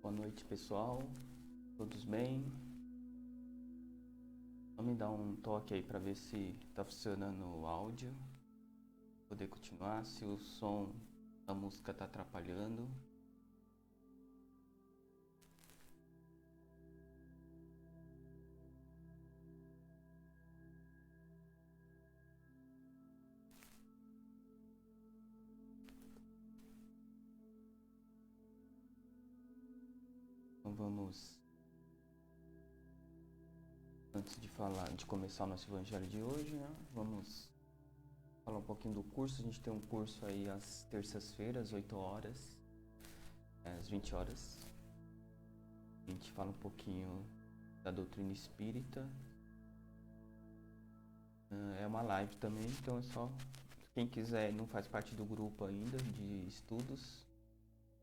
Boa noite, pessoal. Todos bem? Vamos me dar um toque aí para ver se está funcionando o áudio. Poder continuar, se o som da música está atrapalhando. Então vamos, antes de começar o nosso evangelho de hoje, né? Vamos falar um pouquinho do curso. A gente tem um curso aí às terças-feiras, 8 horas, às 20 horas. A gente fala um pouquinho da doutrina espírita. É uma live também, então é só quem quiser, não faz parte do grupo ainda de estudos,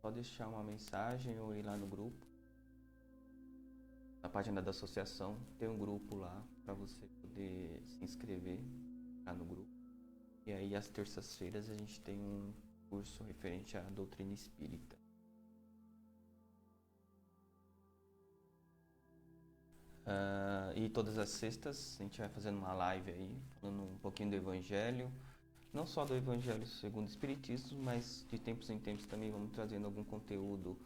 só deixar uma mensagem ou ir lá no grupo. Na página da associação tem um grupo lá para você poder se inscrever lá no grupo. E aí às terças-feiras a gente tem um curso referente à doutrina espírita. E todas as sextas a gente vai fazendo uma live aí, falando um pouquinho do evangelho. Não só do evangelho segundo o espiritismo, mas de tempos em tempos também vamos trazendo algum conteúdo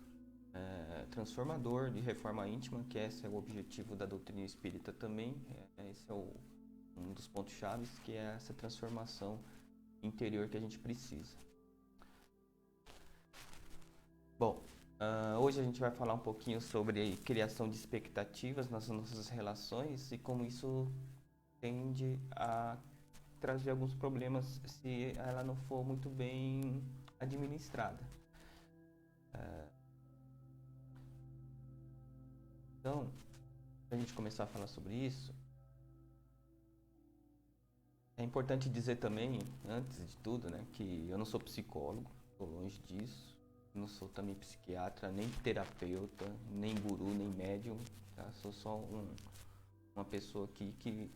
transformador, de reforma íntima, que esse é o objetivo da doutrina espírita também. Esse é um dos pontos chaves, que é essa transformação interior que a gente precisa. Bom, hoje a gente vai falar um pouquinho sobre criação de expectativas nas nossas relações e como isso tende a trazer alguns problemas se ela não for muito bem administrada. Então, para a gente começar a falar sobre isso, é importante dizer também, antes de tudo, né, que eu não sou psicólogo, estou longe disso, não sou também psiquiatra, nem terapeuta, nem guru, nem médium, tá? Sou só uma pessoa aqui que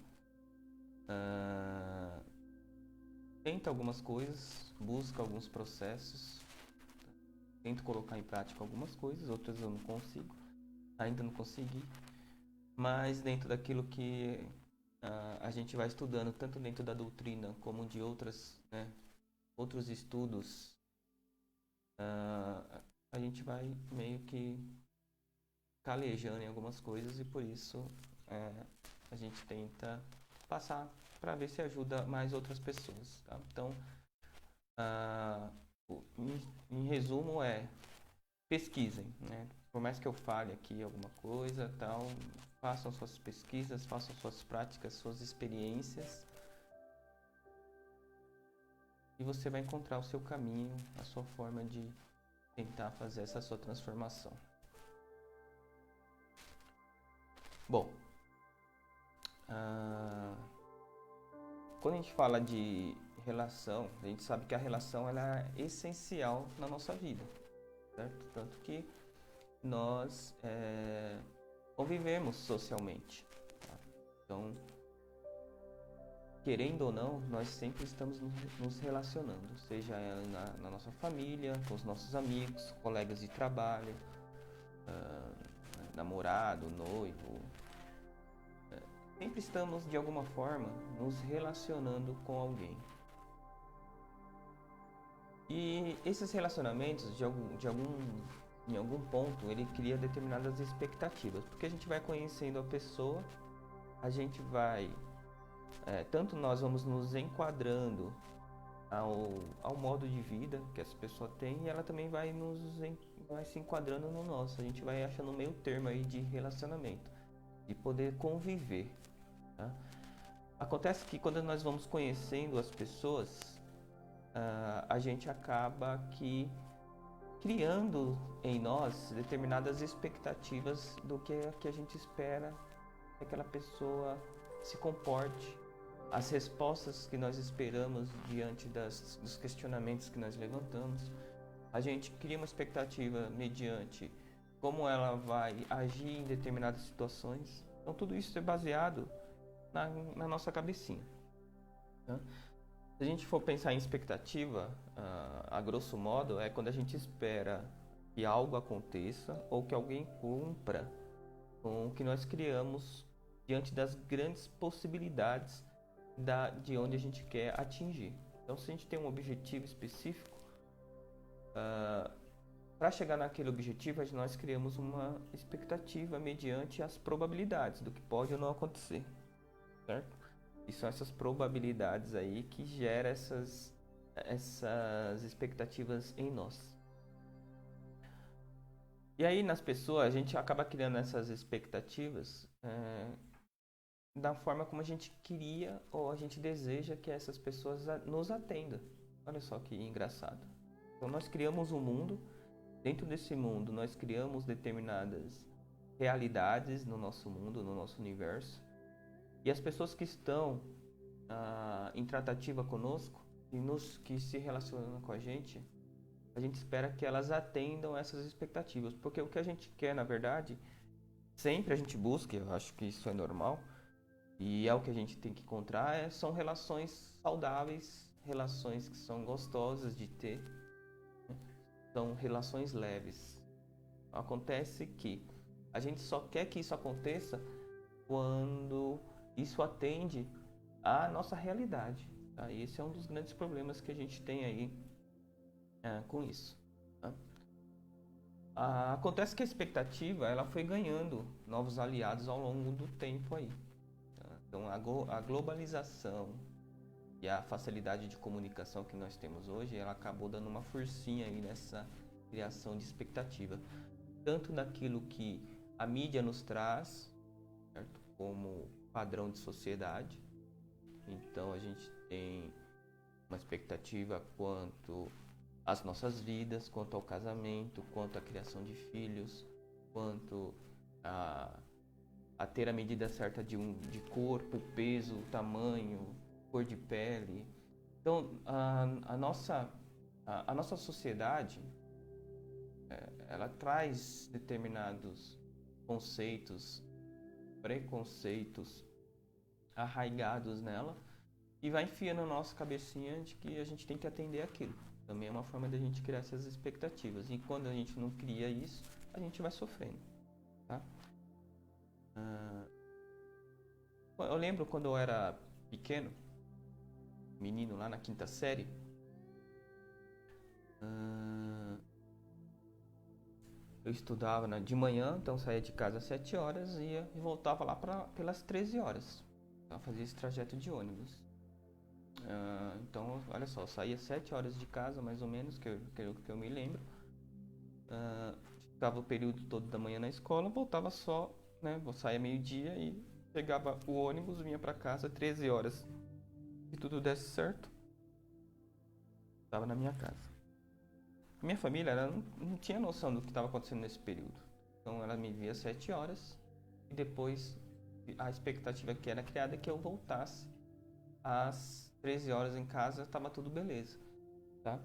tenta algumas coisas, busca alguns processos, tento colocar em prática algumas coisas, outras eu não consigo, ainda não consegui, mas dentro daquilo que a gente vai estudando, tanto dentro da doutrina como de outros estudos, a gente vai meio que calejando em algumas coisas e por isso a gente tenta passar para ver se ajuda mais outras pessoas. Tá? Então, em resumo, pesquisem, né? Por mais que eu fale aqui alguma coisa, tal, façam suas pesquisas, façam suas práticas, suas experiências e você vai encontrar o seu caminho, a sua forma de tentar fazer essa sua transformação. Bom, quando a gente fala de relação, a gente sabe que a relação ela é essencial na nossa vida, certo? Tanto que nós convivemos socialmente. Tá? Então, querendo ou não, nós sempre estamos nos relacionando, seja na nossa família, com os nossos amigos, colegas de trabalho, namorado, noivo. Sempre estamos, de alguma forma, nos relacionando com alguém. E esses relacionamentos, em algum ponto, ele cria determinadas expectativas, porque a gente vai conhecendo a pessoa, a gente vai, tanto nós vamos nos enquadrando ao modo de vida que essa pessoa tem, e ela também vai se enquadrando no nosso. A gente vai achando um meio termo aí de relacionamento, de poder conviver. Tá? Acontece que quando nós vamos conhecendo as pessoas, a gente acaba criando em nós determinadas expectativas do que a gente espera que aquela pessoa se comporte, as respostas que nós esperamos diante dos questionamentos que nós levantamos. A gente cria uma expectativa mediante como ela vai agir em determinadas situações. Então tudo isso é baseado na nossa cabecinha. Tá? Se a gente for pensar em expectativa, a grosso modo, é quando a gente espera que algo aconteça ou que alguém cumpra com o que nós criamos diante das grandes possibilidades de onde a gente quer atingir. Então, se a gente tem um objetivo específico, para chegar naquele objetivo, nós criamos uma expectativa mediante as probabilidades do que pode ou não acontecer, certo? E são essas probabilidades aí que geram essas expectativas em nós. E aí, nas pessoas, a gente acaba criando essas expectativas da forma como a gente queria ou a gente deseja que essas pessoas nos atendam. Olha só que engraçado. Então, nós criamos um mundo. Dentro desse mundo, nós criamos determinadas realidades no nosso mundo, no nosso universo. E as pessoas que estão em tratativa conosco que se relacionam com a gente espera que elas atendam essas expectativas. Porque o que a gente quer, na verdade, sempre a gente busca, eu acho que isso é normal, e é o que a gente tem que encontrar, são relações saudáveis, relações que são gostosas de ter, são relações leves. Acontece que a gente só quer que isso aconteça quando isso atende à nossa realidade. Tá? E esse é um dos grandes problemas que a gente tem aí com isso. Tá? Acontece que a expectativa ela foi ganhando novos aliados ao longo do tempo aí. Tá? Então a globalização e a facilidade de comunicação que nós temos hoje, ela acabou dando uma forcinha aí nessa criação de expectativa, tanto daquilo que a mídia nos traz, certo? Como padrão de sociedade. Então a gente tem uma expectativa quanto às nossas vidas, quanto ao casamento, quanto à criação de filhos, quanto a ter a medida certa de corpo, peso, tamanho, cor de pele. Então a nossa sociedade ela traz determinados conceitos, preconceitos arraigados nela e vai enfiando na nossa cabecinha de que a gente tem que atender aquilo. Também é uma forma da gente criar essas expectativas. E quando a gente não cria isso, a gente vai sofrendo. Tá? Eu lembro quando eu era pequeno, menino lá na quinta série, eu estudava de manhã, então saía de casa às 7 horas e voltava lá pelas 13 horas. Então eu fazia esse trajeto de ônibus. Então, olha só, eu saía 7 horas de casa, mais ou menos, que eu me lembro. Ficava o período todo da manhã na escola, voltava só, né? Saía meio-dia e pegava o ônibus, vinha pra casa 13 horas. Se tudo desse certo, estava na minha casa. Minha família ela não tinha noção do que estava acontecendo nesse período. Então ela me via 7 horas e depois a expectativa que era criada é que eu voltasse às 13 horas em casa, estava tudo beleza. Tá?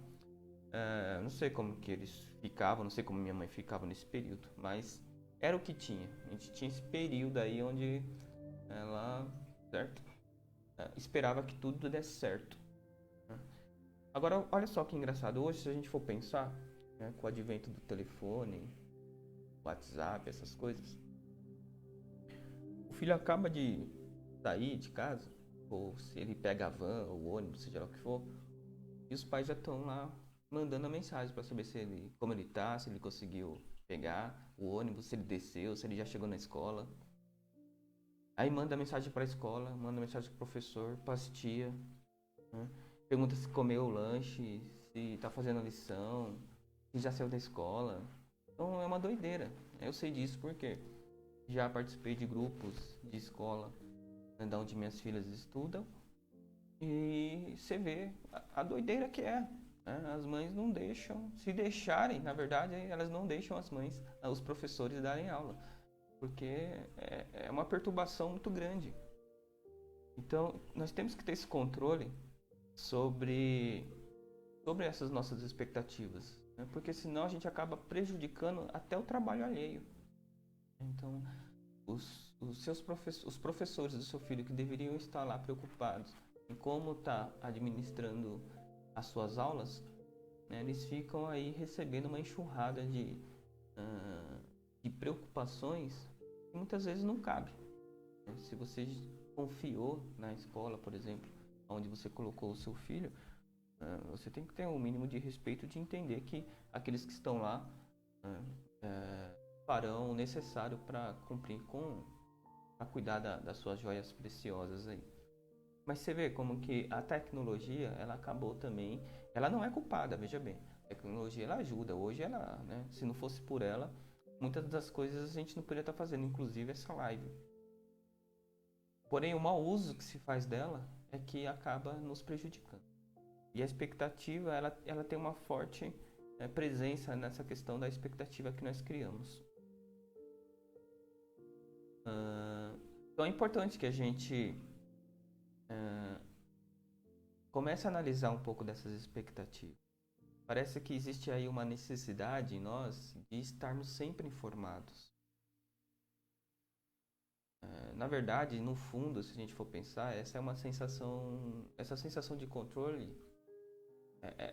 Não sei como que eles ficavam, não sei como minha mãe ficava nesse período, mas era o que tinha. A gente tinha esse período aí onde ela, certo? Esperava que tudo desse certo. Agora, olha só que engraçado. Hoje, se a gente for pensar, né, com o advento do telefone, WhatsApp, essas coisas, o filho acaba de sair de casa, ou se ele pega a van, ou o ônibus, seja lá o que for, e os pais já estão lá mandando a mensagem para saber como ele tá, se ele conseguiu pegar o ônibus, se ele desceu, se ele já chegou na escola. Aí manda mensagem para a escola, manda mensagem pro professor, para as tia, né? Pergunta se comeu o lanche, se tá fazendo a lição, se já saiu da escola. Então é uma doideira. Eu sei disso porque já participei de grupos de escola, né, da onde minhas filhas estudam. E você vê a doideira que é. Né? As mães não deixam, se deixarem, na verdade, elas não deixam os professores darem aula. Porque é uma perturbação muito grande. Então nós temos que ter esse controle sobre essas nossas expectativas, né? Porque senão a gente acaba prejudicando até o trabalho alheio. Então, os professores do seu filho que deveriam estar lá preocupados em como está administrando as suas aulas, né, eles ficam aí recebendo uma enxurrada ah, de preocupações que muitas vezes não cabe. Né? Se você confiou na escola, por exemplo, onde você colocou o seu filho, você tem que ter um mínimo de respeito de entender que aqueles que estão lá farão o necessário para cumprir a cuidar das suas joias preciosas aí. Mas você vê como que a tecnologia, ela acabou também, ela não é culpada, veja bem. A tecnologia, ela ajuda. Hoje ela, né, se não fosse por ela, muitas das coisas a gente não poderia estar fazendo, inclusive essa live. Porém, o mau uso que se faz dela é que acaba nos prejudicando. E a expectativa, ela tem uma forte presença nessa questão da expectativa que nós criamos. Então é importante que a gente comece a analisar um pouco dessas expectativas. Parece que existe aí uma necessidade em nós de estarmos sempre informados. Na verdade, no fundo, se a gente for pensar, essa sensação de controle,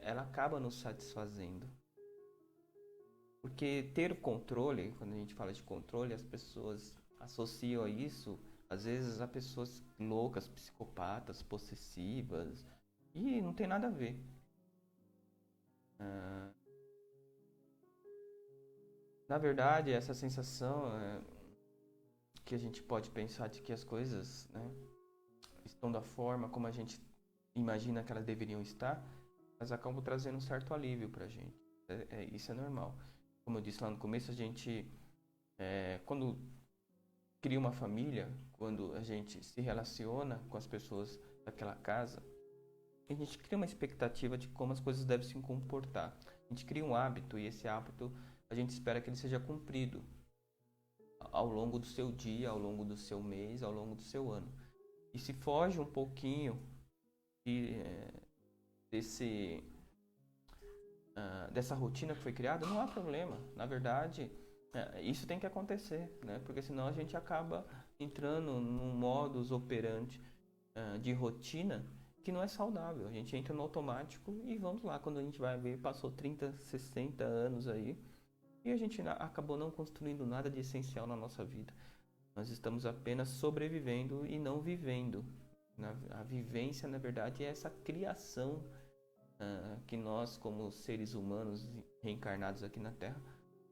ela acaba nos satisfazendo. Porque ter o controle, quando a gente fala de controle, as pessoas associam a isso, às vezes, a pessoas loucas, psicopatas, possessivas, e não tem nada a ver. Na verdade, essa sensação que a gente pode pensar de que as coisas, né, estão da forma como a gente imagina que elas deveriam estar, mas acabam trazendo um certo alívio pra gente. Isso é normal. Como eu disse lá no começo, a gente, quando cria uma família, quando a gente se relaciona com as pessoas daquela casa, a gente cria uma expectativa de como as coisas devem se comportar. A gente cria um hábito e esse hábito a gente espera que ele seja cumprido ao longo do seu dia, ao longo do seu mês, ao longo do seu ano. E se foge um pouquinho dessa rotina que foi criada, não há problema. Na verdade, isso tem que acontecer, né? Porque senão a gente acaba entrando num modus operandi de rotina que não é saudável. A gente entra no automático e vamos lá, quando a gente vai ver, passou 30, 60 anos aí e a gente acabou não construindo nada de essencial na nossa vida. Nós estamos apenas sobrevivendo e não vivendo. A vivência, na verdade, é essa criação que nós, como seres humanos reencarnados aqui na Terra,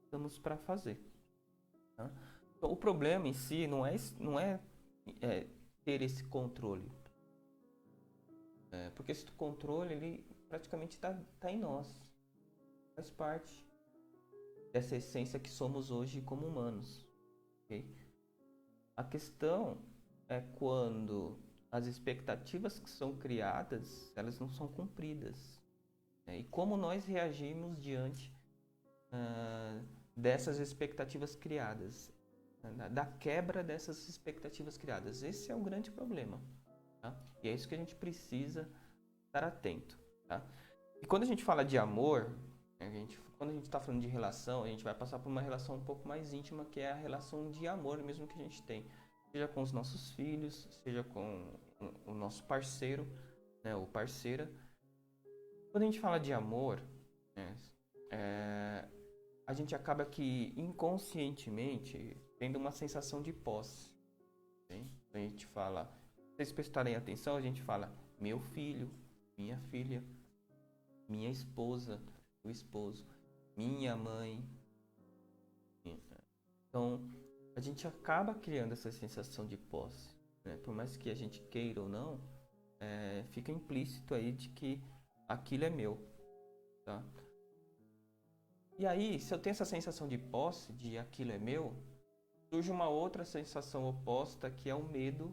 estamos para fazer. Tá? Então, o problema em si não é ter esse controle. Porque esse controle, ele praticamente está em nós. Faz parte dessa essência que somos hoje como humanos. Okay? A questão é quando as expectativas que são criadas, elas não são cumpridas. E como nós reagimos diante dessas expectativas criadas, da quebra dessas expectativas criadas. Esse é um grande problema. Tá? E é isso que a gente precisa estar atento. Tá? E quando a gente fala de amor, quando a gente está falando de relação, a gente vai passar por uma relação um pouco mais íntima, que é a relação de amor mesmo que a gente tem. Seja com os nossos filhos, seja com o nosso parceiro, né, ou parceira. Quando a gente fala de amor, a gente acaba que inconscientemente tendo uma sensação de posse. Okay? A gente fala, se vocês prestarem atenção, a gente fala meu filho, minha filha, minha esposa, meu esposo, minha mãe. Então, a gente acaba criando essa sensação de posse. Né? Por mais que a gente queira ou não, fica implícito aí de que aquilo é meu. Tá? E aí, se eu tenho essa sensação de posse, de aquilo é meu, surge uma outra sensação oposta, que é o medo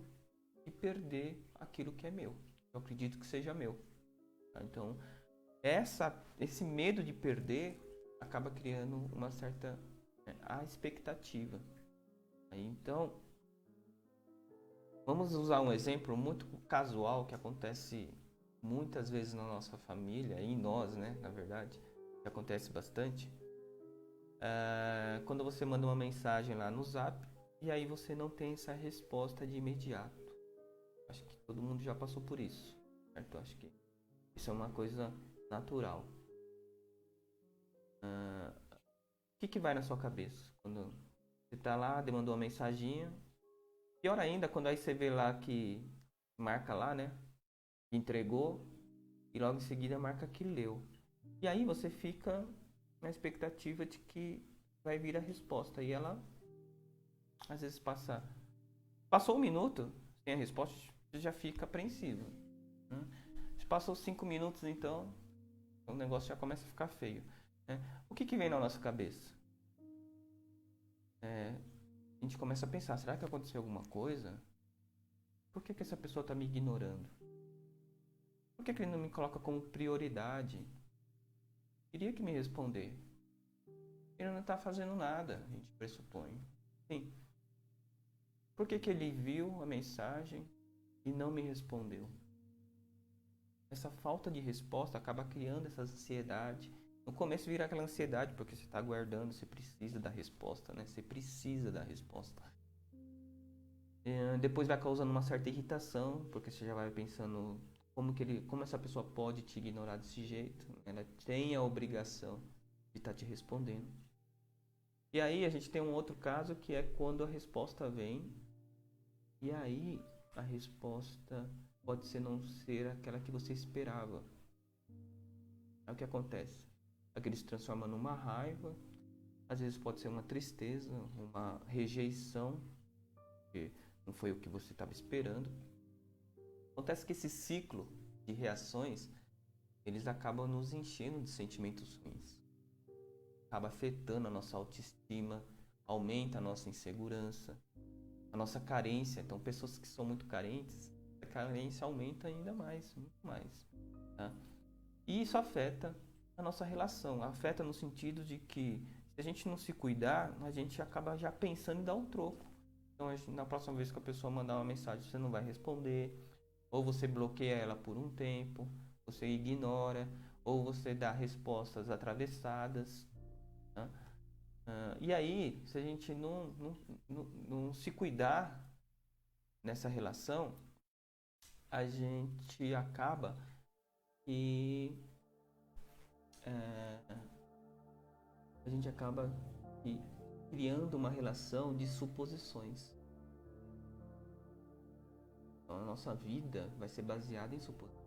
de perder aquilo que é meu. Eu acredito que seja meu. Tá? Então, esse medo de perder acaba criando uma certa expectativa. Então, vamos usar um exemplo muito casual que acontece muitas vezes na nossa família, e em nós, né, na verdade, que acontece bastante. Quando você manda uma mensagem lá no Zap e aí você não tem essa resposta de imediato. Acho que todo mundo já passou por isso, certo? Acho que isso é uma coisa natural. O que vai na sua cabeça quando você tá lá, mandou uma mensaginha? Pior ainda, quando aí você vê lá que marca lá, né? Que entregou e logo em seguida marca que leu. E aí você fica na expectativa de que vai vir a resposta. E ela, às vezes, passou 1 minuto sem a resposta, você já fica apreensivo. Né? Se passou 5 minutos, então, o negócio já começa a ficar feio. Né? O que vem na nossa cabeça? A gente começa a pensar, será que aconteceu alguma coisa? Por que essa pessoa está me ignorando? Por que ele não me coloca como prioridade? Queria que me responder. Ele não está fazendo nada, a gente pressupõe. Sim. Por que ele viu a mensagem e não me respondeu? Essa falta de resposta acaba criando essa ansiedade. No começo vira aquela ansiedade porque você está aguardando, você precisa da resposta, né? Você precisa da resposta. Depois vai causando uma certa irritação, porque você já vai pensando como essa pessoa pode te ignorar desse jeito. Ela tem a obrigação de estar te respondendo. E aí a gente tem um outro caso que é quando a resposta vem e aí a resposta pode não ser aquela que você esperava. É o que acontece. Aquilo se transforma numa raiva, às vezes pode ser uma tristeza, uma rejeição, que não foi o que você estava esperando. Acontece que esse ciclo de reações, eles acabam nos enchendo de sentimentos ruins. Acaba afetando a nossa autoestima, aumenta a nossa insegurança, a nossa carência. Então, pessoas que são muito carentes, a carência aumenta ainda mais, muito mais. Tá? E isso afeta a nossa relação. Afeta no sentido de que, se a gente não se cuidar, a gente acaba já pensando em dar um troco. Então, na próxima vez que a pessoa mandar uma mensagem, você não vai responder, ou você bloqueia ela por um tempo, você ignora, ou você dá respostas atravessadas. Tá? E aí, se a gente não se cuidar nessa relação, a gente acaba que criando uma relação de suposições. Então, a nossa vida vai ser baseada em suposições.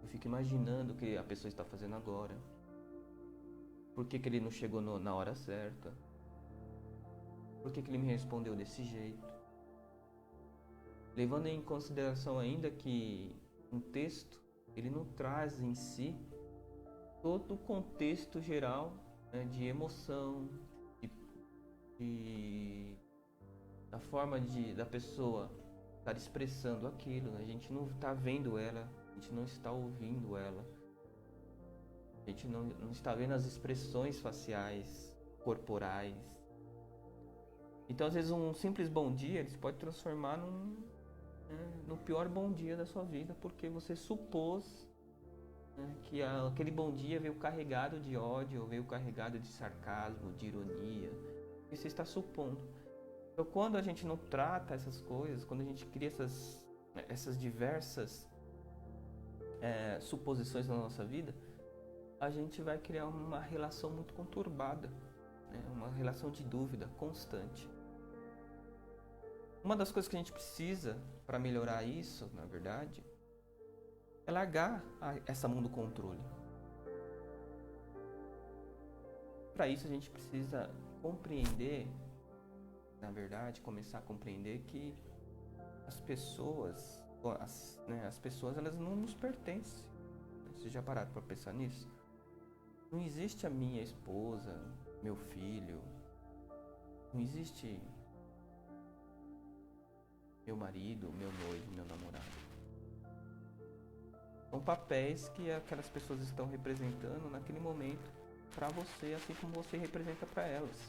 Eu fico imaginando o que a pessoa está fazendo agora. Por que ele não chegou na hora certa? Por que ele me respondeu desse jeito? Levando em consideração ainda que um texto, ele não traz em si todo o contexto geral, né, de emoção, da forma da pessoa estar expressando aquilo. Né? A gente não está vendo ela, a gente não está ouvindo ela. A gente não está vendo as expressões faciais, corporais. Então, às vezes, um simples bom dia ele pode transformar no pior bom dia da sua vida, porque você supôs, né, que aquele bom dia veio carregado de ódio, veio carregado de sarcasmo, de ironia. E você está supondo. Então, quando a gente não trata essas coisas, quando a gente cria essas diversas suposições na nossa vida, a gente vai criar uma relação muito conturbada, né? Uma relação de dúvida constante. Uma das coisas que a gente precisa para melhorar isso, na verdade, é largar essa mão do controle. Para isso a gente precisa compreender, na verdade, começar a compreender que as pessoas elas não nos pertencem. Vocês já pararam para pensar nisso? Não existe a minha esposa, meu filho, não existe meu marido, meu noivo, meu namorado. São papéis que aquelas pessoas estão representando naquele momento para você, assim como você representa para elas.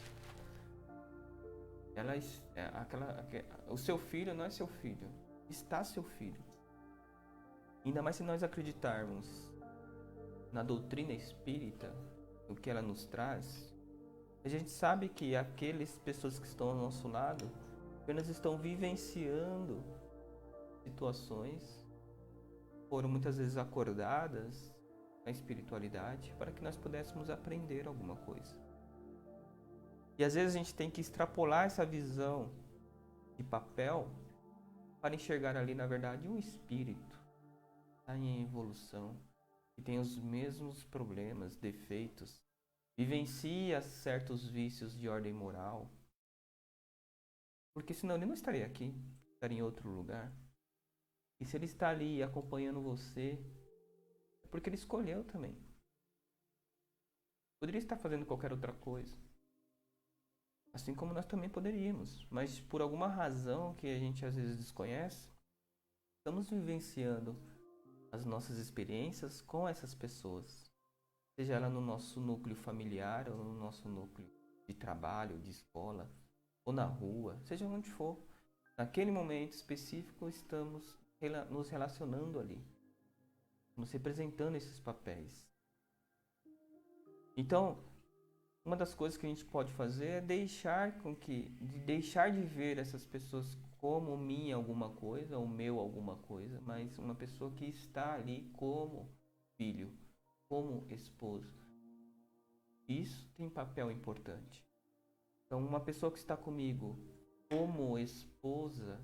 O seu filho não é seu filho, está seu filho. Ainda mais se nós acreditarmos na doutrina espírita, o que ela nos traz, a gente sabe que aquelas pessoas que estão ao nosso lado apenas estão vivenciando situações, foram muitas vezes acordadas na espiritualidade para que nós pudéssemos aprender alguma coisa. E às vezes a gente tem que extrapolar essa visão de papel para enxergar ali, na verdade, um espírito está em evolução, que tem os mesmos problemas, defeitos, vivencia certos vícios de ordem moral, porque senão ele não estaria aqui, estaria em outro lugar. E se ele está ali acompanhando você, é porque ele escolheu também. Poderia estar fazendo qualquer outra coisa, assim como nós também poderíamos, mas por alguma razão que a gente às vezes desconhece, estamos vivenciando as nossas experiências com essas pessoas, seja ela no nosso núcleo familiar ou no nosso núcleo de trabalho, de escola, ou na rua, seja onde for. Naquele momento específico estamos nos relacionando ali, nos representando esses papéis. Então, uma das coisas que a gente pode fazer é deixar de ver essas pessoas como minha alguma coisa, ou meu alguma coisa, mas uma pessoa que está ali como filho, como esposo. Isso tem papel importante. Então, uma pessoa que está comigo como esposa,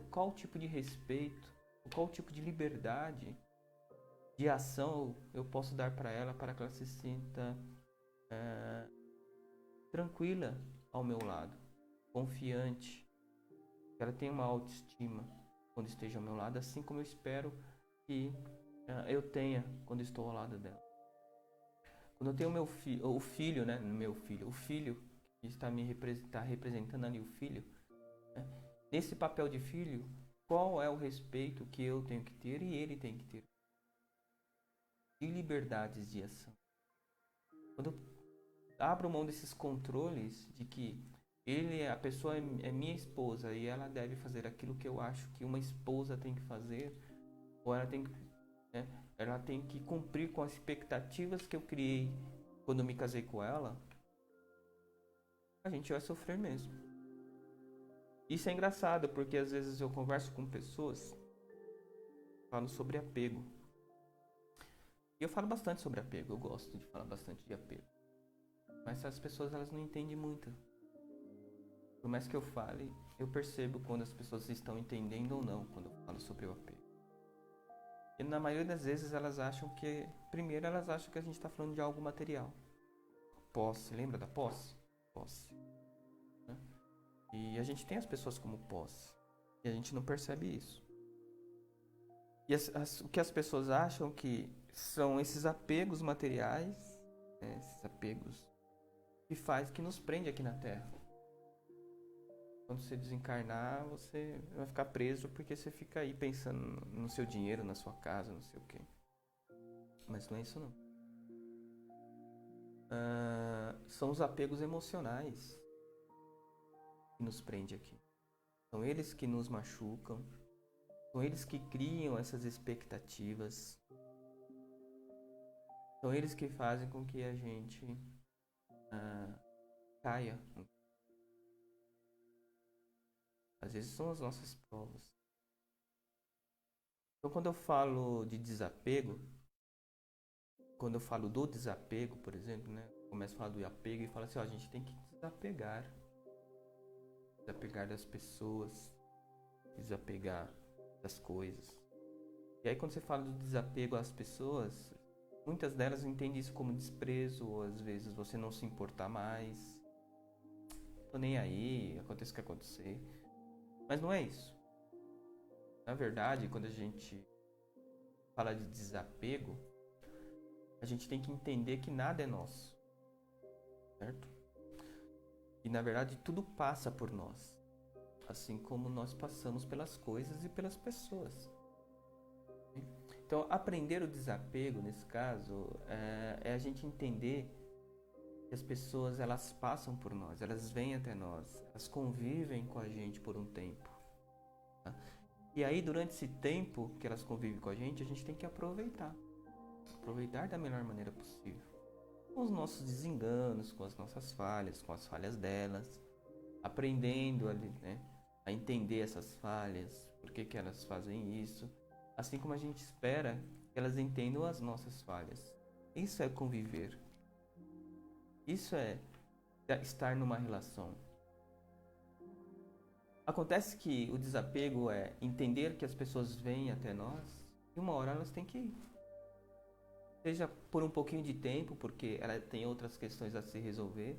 qual tipo de respeito, qual tipo de liberdade de ação eu posso dar para ela para que ela se sinta tranquila ao meu lado, confiante, que ela tenha uma autoestima quando esteja ao meu lado, assim como eu espero que eu tenha quando estou ao lado dela. Quando eu tenho o filho que está representando ali o filho, né? Nesse papel de filho, qual é o respeito que eu tenho que ter e ele tem que ter? De liberdades de ação. Quando eu abro mão desses controles de que a pessoa é minha esposa e ela deve fazer aquilo que eu acho que uma esposa tem que fazer, ou ela tem que cumprir com as expectativas que eu criei quando me casei com ela, a gente vai sofrer mesmo. Isso é engraçado, porque às vezes eu converso com pessoas, falo sobre apego. E eu falo bastante sobre apego, eu gosto de falar bastante de apego. Mas as pessoas elas não entendem muito. Por mais que eu fale, eu percebo quando as pessoas estão entendendo ou não quando eu falo sobre o apego. E na maioria das vezes primeiro elas acham que a gente está falando de algo material. Posse, lembra da posse? Posse. Né? E a gente tem as pessoas como posse. E a gente não percebe isso. E o que as pessoas acham que são esses apegos materiais, né, esses apegos que nos prende aqui na Terra. Quando você desencarnar, você vai ficar preso porque você fica aí pensando no seu dinheiro, na sua casa, não sei o quê. Mas não é isso não. São os apegos emocionais que nos prendem aqui. São eles que nos machucam. São eles que criam essas expectativas. São eles que fazem com que a gente caia. Às vezes são as nossas provas. Então, quando eu falo de desapego, quando eu falo do desapego, por exemplo, né? Começo a falar do apego e falo assim, a gente tem que desapegar. Desapegar das pessoas, desapegar das coisas. E aí quando você fala do desapego às pessoas, muitas delas entendem isso como desprezo, ou às vezes você não se importar mais. Tô nem aí, aconteça o que acontecer. Mas não é isso. Na verdade, quando a gente fala de desapego, a gente tem que entender que nada é nosso. Certo? E na verdade tudo passa por nós. Assim como nós passamos pelas coisas e pelas pessoas. Então, aprender o desapego, nesse caso, é a gente entender que as pessoas, elas passam por nós, elas vêm até nós, elas convivem com a gente por um tempo. Tá? E aí, durante esse tempo que elas convivem com a gente tem que aproveitar. Aproveitar da melhor maneira possível. Com os nossos desenganos, com as nossas falhas, com as falhas delas. Aprendendo a entender essas falhas, por que elas fazem isso. assim como a gente espera que elas entendam as nossas falhas. Isso é conviver. Isso é estar numa relação. Acontece que o desapego é entender que as pessoas vêm até nós e uma hora elas têm que ir. Seja por um pouquinho de tempo, porque ela tem outras questões a se resolver.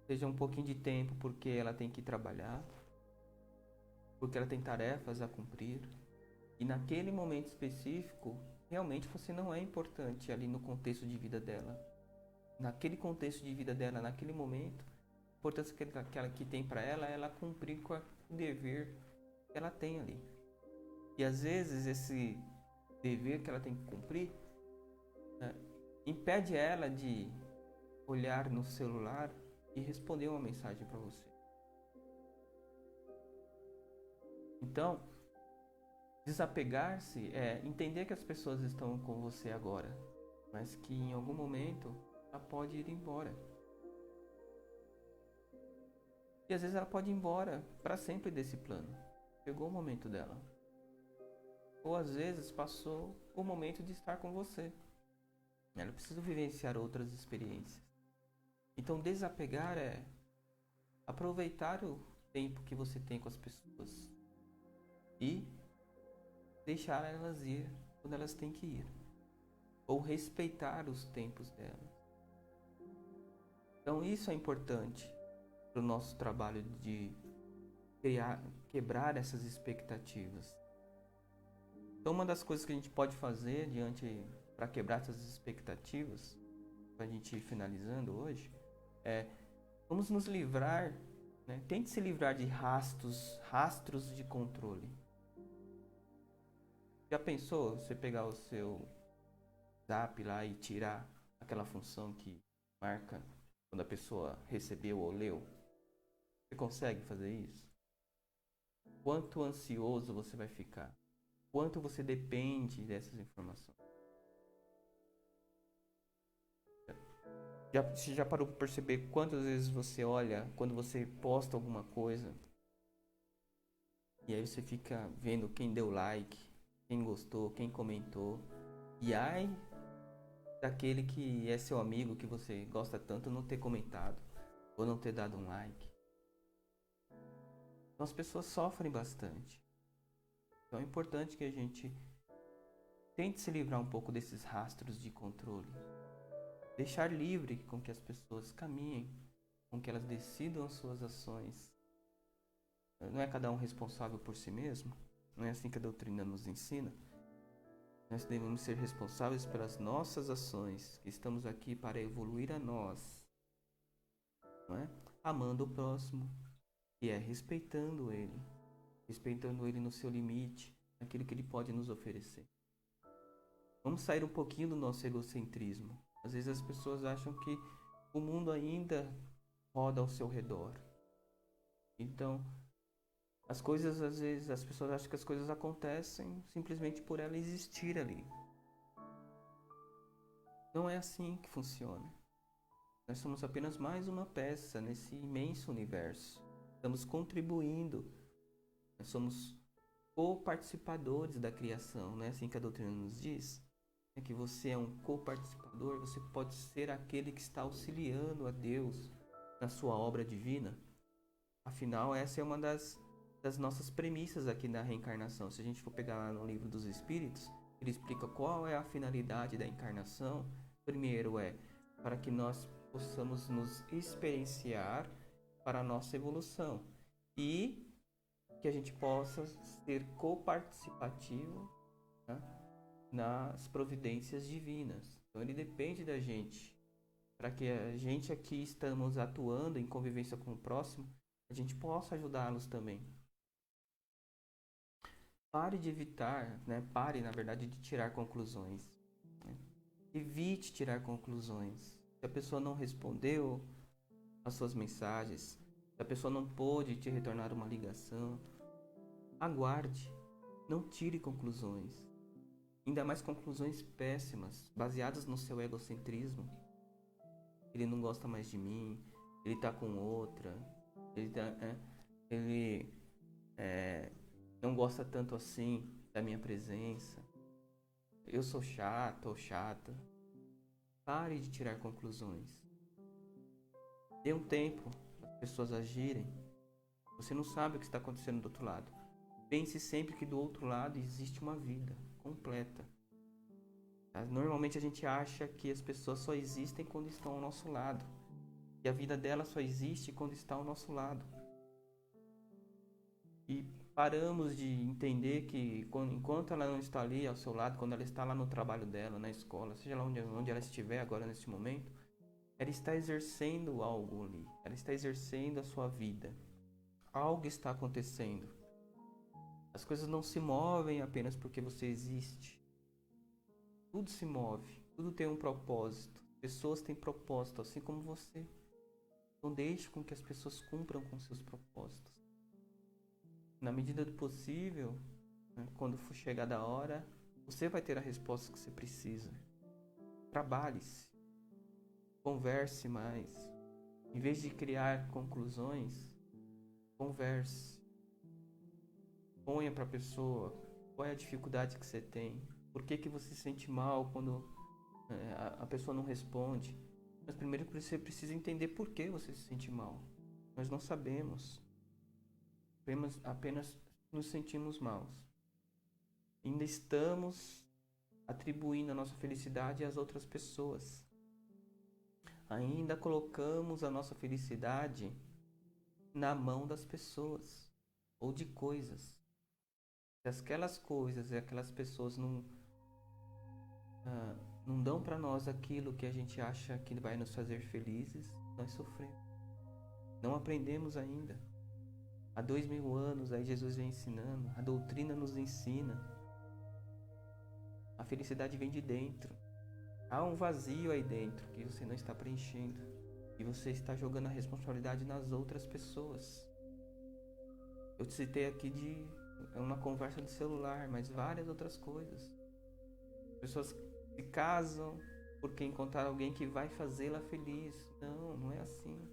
Seja um pouquinho de tempo porque ela tem que trabalhar, porque ela tem tarefas a cumprir. E naquele momento específico, realmente você não é importante ali no contexto de vida dela. Naquele contexto de vida dela, naquele momento, a importância que tem para ela é ela cumprir com o dever que ela tem ali. E às vezes esse dever que ela tem que cumprir, né, impede ela de olhar no celular e responder uma mensagem para você. Então, desapegar-se é entender que as pessoas estão com você agora, mas que em algum momento ela pode ir embora. E às vezes ela pode ir embora para sempre desse plano. Chegou o momento dela. Ou às vezes passou o momento de estar com você. Ela precisa vivenciar outras experiências. Então desapegar é aproveitar o tempo que você tem com as pessoas e deixar elas ir quando elas têm que ir. Ou respeitar os tempos delas. Então isso é importante para o nosso trabalho de quebrar essas expectativas. Então uma das coisas que a gente pode fazer para quebrar essas expectativas, para a gente ir finalizando hoje, vamos nos livrar, né? Tente se livrar de rastros de controle. Já pensou você pegar o seu Zap lá e tirar aquela função que marca quando a pessoa recebeu ou leu? Você consegue fazer isso? Quanto ansioso você vai ficar? Quanto você depende dessas informações? Você já parou para perceber quantas vezes você olha quando você posta alguma coisa e aí você fica vendo quem deu like, quem gostou, quem comentou, e ai daquele que é seu amigo que você gosta tanto não ter comentado ou não ter dado um like? Então as pessoas sofrem bastante. Então é importante que a gente tente se livrar um pouco desses rastros de controle. Deixar livre com que as pessoas caminhem, com que elas decidam as suas ações. Não é cada um responsável por si mesmo? Não é assim que a doutrina nos ensina? Nós devemos ser responsáveis pelas nossas ações, que estamos aqui para evoluir a nós, não é? Amando o próximo, que é respeitando ele no seu limite, naquilo que ele pode nos oferecer. Vamos sair um pouquinho do nosso egocentrismo. Às vezes as pessoas acham que o mundo ainda roda ao seu redor. Então, às vezes, as pessoas acham que as coisas acontecem simplesmente por ela existir ali. Não é assim que funciona. Nós somos apenas mais uma peça nesse imenso universo. Estamos contribuindo. Nós somos co-participadores da criação. Não é assim que a doutrina nos diz? É que você é um co-participador, você pode ser aquele que está auxiliando a Deus na sua obra divina. Afinal, essa é uma das nossas premissas aqui na reencarnação. Se a gente for pegar lá no Livro dos Espíritos, ele explica qual é a finalidade da encarnação. Primeiro é para que nós possamos nos experienciar para a nossa evolução e que a gente possa ser coparticipativo, né, nas providências divinas. Então ele depende da gente. Para que a gente aqui estamos atuando em convivência com o próximo, a gente possa ajudá-los também. Pare de evitar, né? Pare, na verdade, de tirar conclusões. Né? Evite tirar conclusões. Se a pessoa não respondeu às suas mensagens, se a pessoa não pôde te retornar uma ligação, aguarde. Não tire conclusões. Ainda mais conclusões péssimas, baseadas no seu egocentrismo. Ele não gosta mais de mim, ele tá com outra, ele não gosta tanto assim da minha presença. Eu sou chato ou chata. Pare de tirar conclusões. Dê um tempo para as pessoas agirem. Você não sabe o que está acontecendo do outro lado. Pense sempre que do outro lado existe uma vida completa. Tá? Normalmente a gente acha que as pessoas só existem quando estão ao nosso lado. E a vida dela só existe quando está ao nosso lado. E paramos de entender que enquanto ela não está ali ao seu lado, quando ela está lá no trabalho dela, na escola, seja lá onde ela estiver agora neste momento, ela está exercendo algo ali. Ela está exercendo a sua vida. Algo está acontecendo. As coisas não se movem apenas porque você existe. Tudo se move. Tudo tem um propósito. Pessoas têm propósito, assim como você. Então deixe com que as pessoas cumpram com seus propósitos. Na medida do possível, né, quando for chegada a hora, você vai ter a resposta que você precisa. Trabalhe-se. Converse mais. Em vez de criar conclusões, converse. Ponha para a pessoa qual é a dificuldade que você tem. Por que você se sente mal quando a pessoa não responde. Mas primeiro você precisa entender por que você se sente mal. Nós não sabemos. Apenas nos sentimos maus. Ainda estamos atribuindo a nossa felicidade às outras pessoas. Ainda colocamos a nossa felicidade na mão das pessoas ou de coisas. Se aquelas coisas e aquelas pessoas não dão para nós aquilo que a gente acha que vai nos fazer felizes, nós sofremos. Não aprendemos ainda. Há 2000 anos aí Jesus vem ensinando, a doutrina nos ensina. A felicidade vem de dentro. Há um vazio aí dentro que você não está preenchendo. E você está jogando a responsabilidade nas outras pessoas. Eu te citei aqui de uma conversa de celular, mas várias outras coisas. Pessoas se casam porque encontraram alguém que vai fazê-la feliz. Não, não é assim.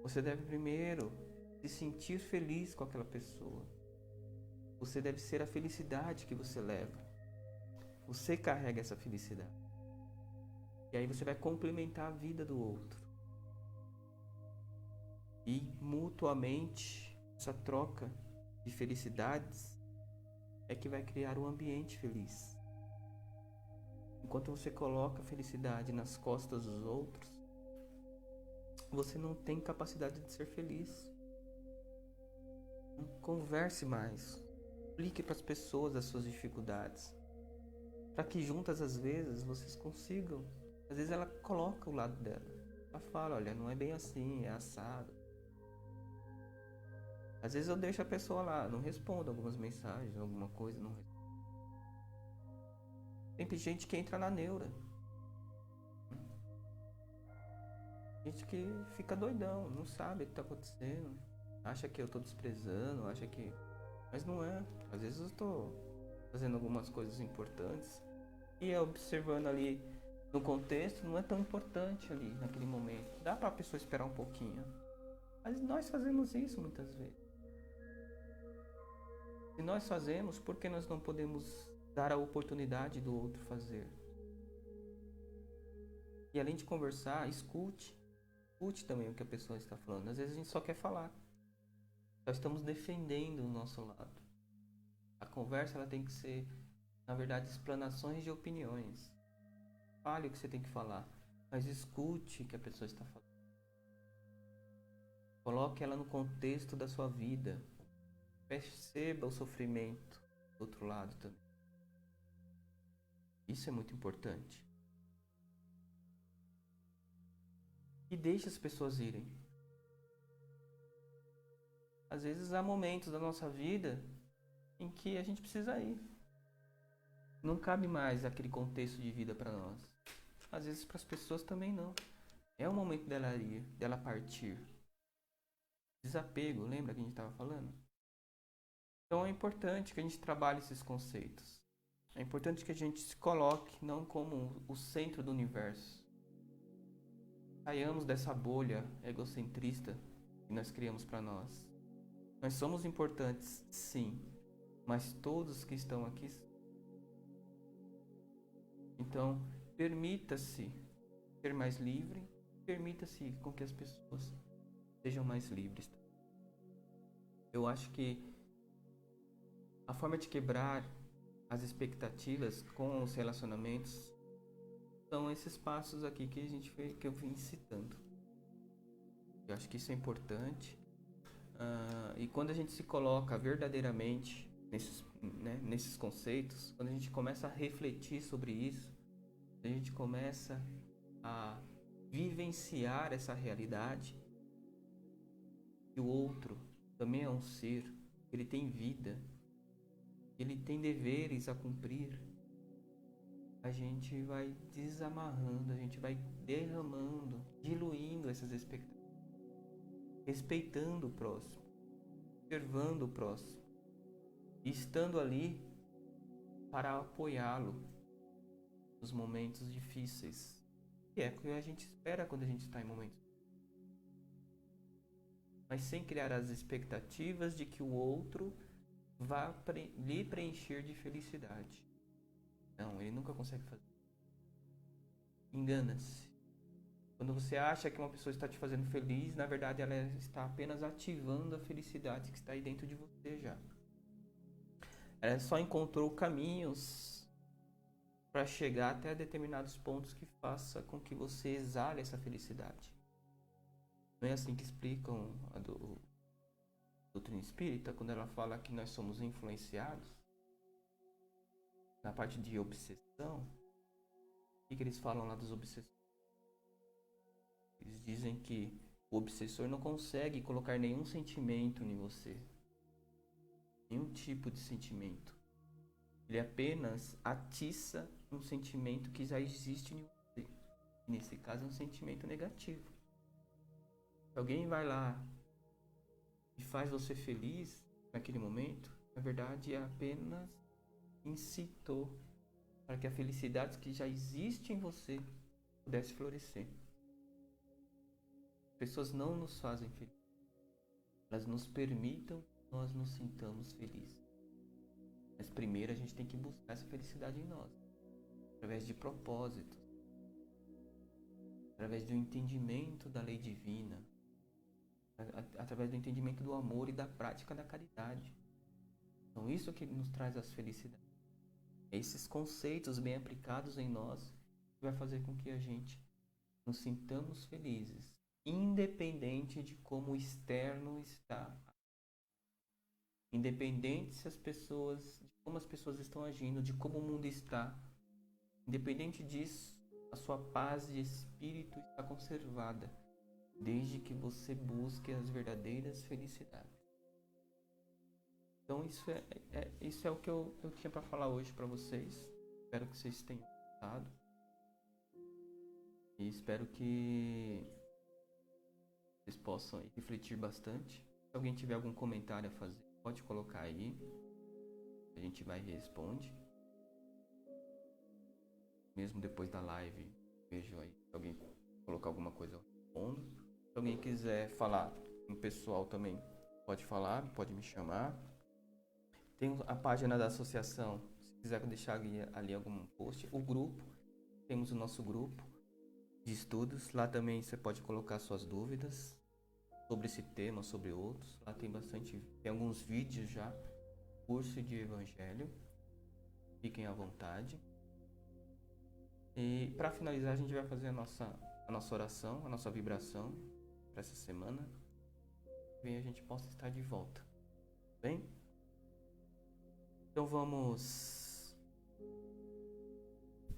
Você deve primeiro se sentir feliz com aquela pessoa. Você deve ser a felicidade que você leva. Você carrega essa felicidade. E aí você vai complementar a vida do outro. E mutuamente, essa troca de felicidades é que vai criar um ambiente feliz. Enquanto você coloca a felicidade nas costas dos outros, você não tem capacidade de ser feliz. Converse mais. Explique para as pessoas as suas dificuldades. Para que juntas, às vezes, vocês consigam. Às vezes ela coloca o lado dela. Ela fala, olha, não é bem assim, é assado. Às vezes eu deixo a pessoa lá, não respondo algumas mensagens, alguma coisa, não respondo. Tem gente que entra na neura. Gente que fica doidão, não sabe o que está acontecendo. Acha que eu estou desprezando, acha que... Mas não é. Às vezes eu estou fazendo algumas coisas importantes e observando ali no contexto não é tão importante ali naquele momento. Dá para a pessoa esperar um pouquinho. Mas nós fazemos isso muitas vezes. Se nós fazemos, por que nós não podemos dar a oportunidade do outro fazer? E além de conversar, escute. Escute também o que a pessoa está falando. Às vezes a gente só quer falar. Nós estamos defendendo o nosso lado. A conversa ela tem que ser, na verdade, explanações de opiniões. Fale o que você tem que falar, mas escute o que a pessoa está falando. Coloque ela no contexto da sua vida. Perceba o sofrimento do outro lado também. Isso é muito importante. E deixe as pessoas irem. Às vezes há momentos da nossa vida em que a gente precisa ir. Não cabe mais aquele contexto de vida para nós. Às vezes para as pessoas também não. É o momento dela ir, dela partir. Desapego, lembra que a gente estava falando? Então é importante que a gente trabalhe esses conceitos. É importante que a gente se coloque não como o centro do universo. Saiamos dessa bolha egocentrista que nós criamos para nós. Nós somos importantes, sim. mas todos que estão aqui. Então, permita-se ser mais livre, permita-se com que as pessoas sejam mais livres. Eu acho que a forma de quebrar as expectativas com os relacionamentos são esses passos aqui que eu vim citando. Eu acho que isso é importante. E quando a gente se coloca verdadeiramente nesses conceitos, quando a gente começa a refletir sobre isso, a gente começa a vivenciar essa realidade, que o outro também é um ser, ele tem vida, ele tem deveres a cumprir, a gente vai desamarrando, a gente vai derramando, diluindo essas expectativas, respeitando o próximo, observando o próximo, e estando ali para apoiá-lo nos momentos difíceis, que é o que a gente espera quando a gente está em momentos, mas sem criar as expectativas de que o outro vá lhe preencher de felicidade. Não, ele nunca consegue fazer. Engana-se. Quando você acha que uma pessoa está te fazendo feliz, na verdade ela está apenas ativando a felicidade que está aí dentro de você já. Ela só encontrou caminhos para chegar até determinados pontos que faça com que você exale essa felicidade. Não é assim que explicam a doutrina espírita, quando ela fala que nós somos influenciados na parte de obsessão? O que eles falam lá dos obsessores? Eles dizem que o obsessor não consegue colocar nenhum sentimento em você, nenhum tipo de sentimento. Ele apenas atiça um sentimento que já existe em você. E nesse caso é um sentimento negativo. Se alguém vai lá e faz você feliz naquele momento, na verdade é apenas incitou para que a felicidade que já existe em você pudesse florescer. As pessoas não nos fazem felizes, elas nos permitem que nós nos sintamos felizes. Mas primeiro a gente tem que buscar essa felicidade em nós, através de propósitos, através do entendimento da lei divina, através do entendimento do amor e da prática da caridade. Então isso que nos traz as felicidades. Esses conceitos bem aplicados em nós vai fazer com que a gente nos sintamos felizes, independente de como o externo está. Independente de como as pessoas estão agindo, de como o mundo está. Independente disso, a sua paz de espírito está conservada, desde que você busque as verdadeiras felicidades. Então isso é o que eu tinha para falar hoje para vocês. Espero que vocês tenham gostado. E espero que vocês possam refletir bastante. Se alguém tiver algum comentário a fazer, pode colocar aí. A gente vai e responde. Mesmo depois da live, vejo aí se alguém colocar alguma coisa, eu respondo. Se alguém quiser falar em pessoal também, pode falar, pode me chamar. Tem a página da associação, se quiser deixar ali algum post. O grupo, temos o nosso grupo de estudos. Lá também você pode colocar suas dúvidas sobre esse tema, sobre outros. Lá tem alguns vídeos já, curso de evangelho. Fiquem à vontade. E para finalizar, a gente vai fazer a nossa oração, a nossa vibração para essa semana. E a gente possa estar de volta. Bem? Então vamos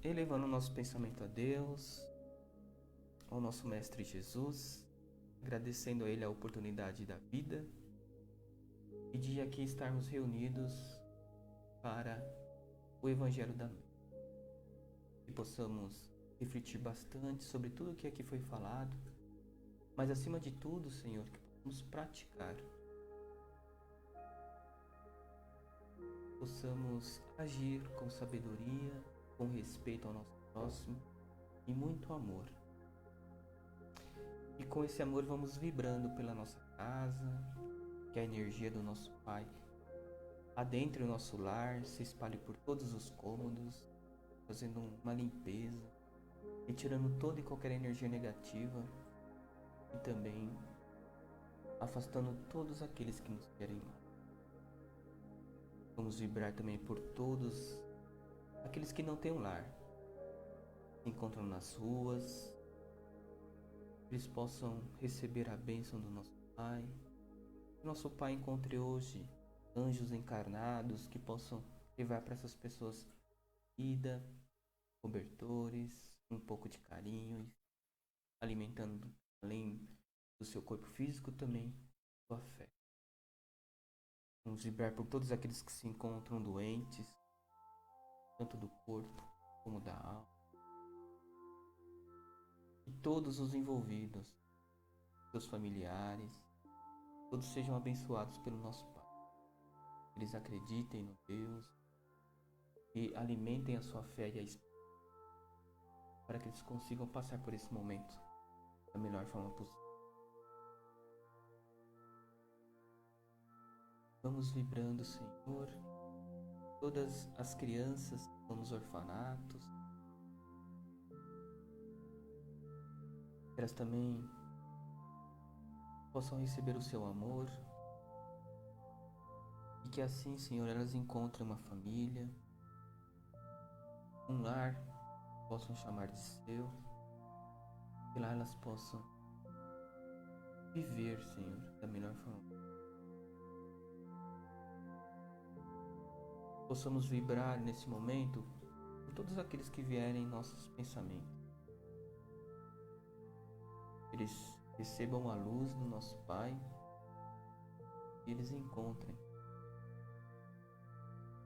elevando o nosso pensamento a Deus, ao nosso Mestre Jesus, agradecendo a Ele a oportunidade da vida e de aqui estarmos reunidos para o Evangelho da Noite. Que possamos refletir bastante sobre tudo o que aqui foi falado, mas acima de tudo, Senhor, que possamos praticar, possamos agir com sabedoria, com respeito ao nosso próximo e muito amor. E com esse amor vamos vibrando pela nossa casa, que a energia do nosso Pai adentre o nosso lar, se espalhe por todos os cômodos, fazendo uma limpeza, retirando toda e qualquer energia negativa e também afastando todos aqueles que nos querem mal. Vamos vibrar também por todos aqueles que não têm um lar, se encontram nas ruas, eles possam receber a bênção do nosso Pai. Que nosso Pai encontre hoje anjos encarnados que possam levar para essas pessoas comida, cobertores, um pouco de carinho, alimentando além do seu corpo físico também sua fé. Vamos vibrar por todos aqueles que se encontram doentes, tanto do corpo como da alma. E todos os envolvidos, seus familiares, todos sejam abençoados pelo nosso Pai. Eles acreditem no Deus e alimentem a sua fé e a esperança, para que eles consigam passar por esse momento da melhor forma possível. Vamos vibrando, Senhor, todas as crianças que estão nos orfanatos, que elas também possam receber o seu amor e que assim, Senhor, elas encontrem uma família, um lar, possam chamar de seu, que lá elas possam viver, Senhor, da melhor forma. Possamos vibrar nesse momento por todos aqueles que vierem em nossos pensamentos. Eles recebam a luz do nosso Pai e eles encontrem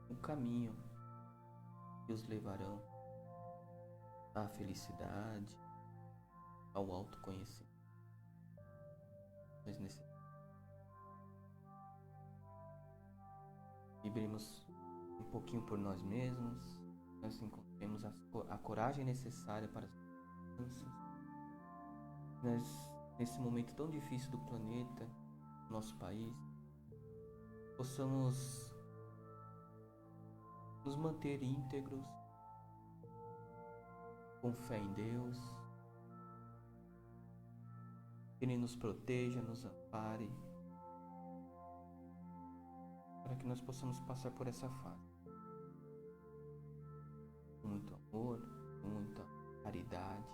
um caminho que os levarão à felicidade, ao autoconhecimento. Mas vibremos um pouquinho por nós mesmos, nós encontremos a coragem necessária para as mudanças. Nós, nesse momento tão difícil do planeta, nosso país, possamos nos manter íntegros, com fé em Deus, que Ele nos proteja, nos ampare, para que nós possamos passar por essa fase com muito amor, com muita caridade,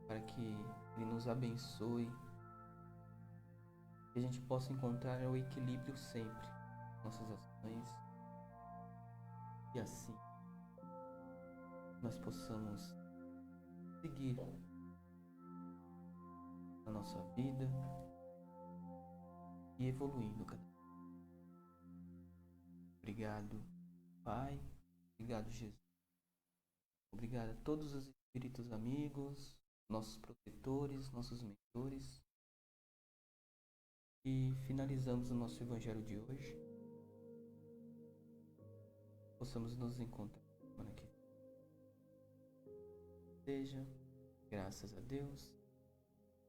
para que Ele nos abençoe e a gente possa encontrar o equilíbrio sempre em nossas ações e assim nós possamos seguir a nossa vida e evoluindo cada vez. Obrigado, Pai. Obrigado, Jesus. Obrigado a todos os espíritos amigos, nossos protetores, nossos mentores. E finalizamos o nosso Evangelho de hoje. Possamos nos encontrar semana que vem. Seja, graças a Deus,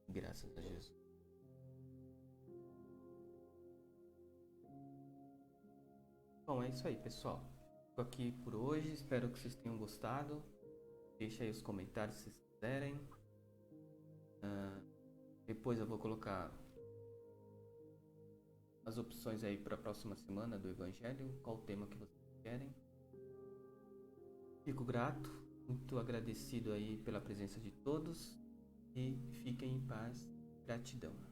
graças a Jesus. Bom, é isso aí, pessoal. Fico aqui por hoje. Espero que vocês tenham gostado. Deixa aí os comentários se vocês quiserem. Depois eu vou colocar as opções aí para a próxima semana do Evangelho. Qual o tema que vocês querem. Fico grato, muito agradecido aí pela presença de todos. E fiquem em paz. Gratidão.